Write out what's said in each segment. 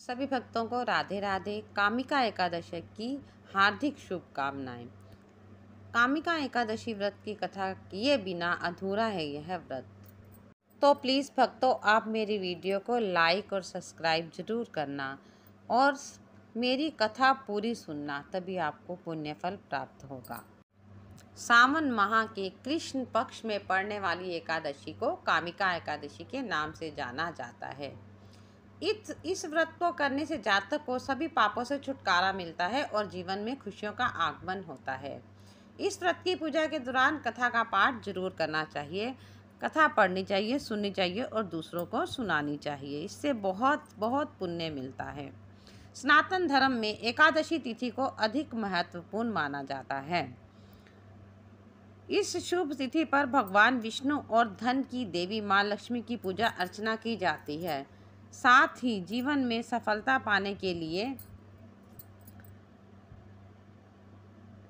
सभी भक्तों को राधे राधे। कामिका एकादशी की हार्दिक शुभकामनाएं। कामिका एकादशी व्रत की कथा किए बिना अधूरा है यह व्रत। तो प्लीज़ भक्तों, आप मेरी वीडियो को लाइक और सब्सक्राइब जरूर करना और मेरी कथा पूरी सुनना, तभी आपको पुण्य फल प्राप्त होगा। सावन माह के कृष्ण पक्ष में पड़ने वाली एकादशी को कामिका एकादशी के नाम से जाना जाता है। इस व्रत को करने से जातक को सभी पापों से छुटकारा मिलता है और जीवन में खुशियों का आगमन होता है। इस व्रत की पूजा के दौरान कथा का पाठ जरूर करना चाहिए। कथा पढ़नी चाहिए, सुननी चाहिए और दूसरों को सुनानी चाहिए। इससे बहुत बहुत पुण्य मिलता है। सनातन धर्म में एकादशी तिथि को अधिक महत्वपूर्ण माना जाता है। इस शुभ तिथि पर भगवान विष्णु और धन की देवी माँ लक्ष्मी की पूजा अर्चना की जाती है। साथ ही जीवन में सफलता पाने के लिए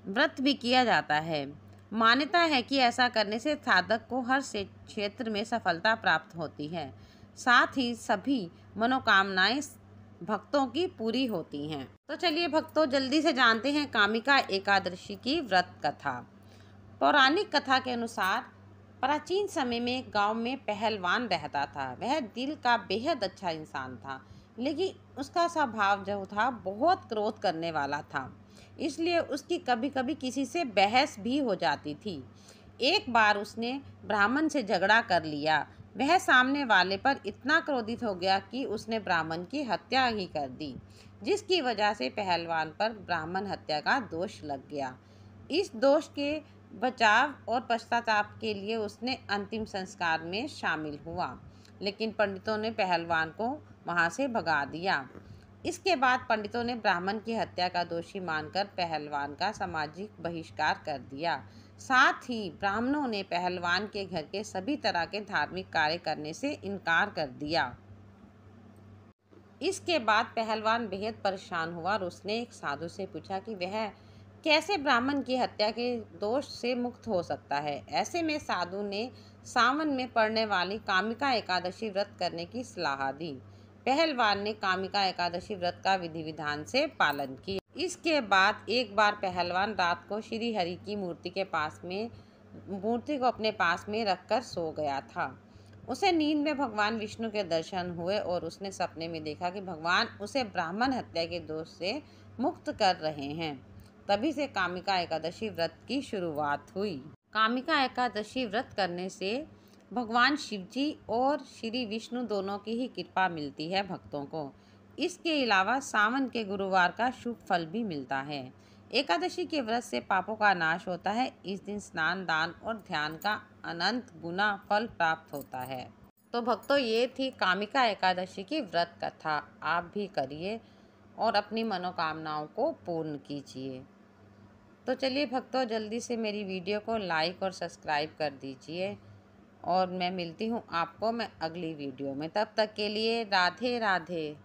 व्रत भी किया जाता है। मान्यता है कि ऐसा करने से साधक को हर क्षेत्र में सफलता प्राप्त होती है। साथ ही सभी मनोकामनाएं भक्तों की पूरी होती हैं। तो चलिए भक्तों, जल्दी से जानते हैं कामिका एकादशी की व्रत कथा। पौराणिक कथा के अनुसार प्राचीन समय में एक गांव में पहलवान रहता था। वह दिल का बेहद अच्छा इंसान था, लेकिन उसका स्वभाव जो था बहुत क्रोध करने वाला था। इसलिए उसकी कभी कभी किसी से बहस भी हो जाती थी। एक बार उसने ब्राह्मण से झगड़ा कर लिया। वह सामने वाले पर इतना क्रोधित हो गया कि उसने ब्राह्मण की हत्या ही कर दी, जिसकी वजह से पहलवान पर ब्राह्मण हत्या का दोष लग गया। इस दोष के बचाव और पश्चाताप के लिए उसने अंतिम संस्कार में शामिल हुआ, लेकिन पंडितों ने पहलवान को वहां से भगा दिया। इसके बाद पंडितों ने ब्राह्मण की हत्या का दोषी मानकर पहलवान का सामाजिक बहिष्कार कर दिया। साथ ही ब्राह्मणों ने पहलवान के घर के सभी तरह के धार्मिक कार्य करने से इनकार कर दिया। इसके बाद पहलवान बेहद परेशान हुआ और उसने एक साधु से पूछा कि वह कैसे ब्राह्मण की हत्या के दोष से मुक्त हो सकता है। ऐसे में साधु ने सावन में पड़ने वाली कामिका एकादशी व्रत करने की सलाह दी। पहलवान ने कामिका एकादशी व्रत का विधि विधान से पालन किया। इसके बाद एक बार पहलवान रात को श्री हरि की मूर्ति को अपने पास में रखकर सो गया था। उसे नींद में भगवान विष्णु के दर्शन हुए और उसने सपने में देखा कि भगवान उसे ब्राह्मण हत्या के दोष से मुक्त कर रहे हैं। तभी से कामिका एकादशी व्रत की शुरुआत हुई। कामिका एकादशी व्रत करने से भगवान शिवजी और श्री विष्णु दोनों की ही कृपा मिलती है भक्तों को। इसके अलावा सावन के गुरुवार का शुभ फल भी मिलता है। एकादशी के व्रत से पापों का नाश होता है। इस दिन स्नान, दान और ध्यान का अनंत गुना फल प्राप्त होता है। तो भक्तों, ये थी कामिका एकादशी की व्रत कथा। आप भी करिए और अपनी मनोकामनाओं को पूर्ण कीजिए। तो चलिए भक्तों, जल्दी से मेरी वीडियो को लाइक और सब्सक्राइब कर दीजिए और मैं मिलती हूँ आपको मैं अगली वीडियो में। तब तक के लिए राधे राधे।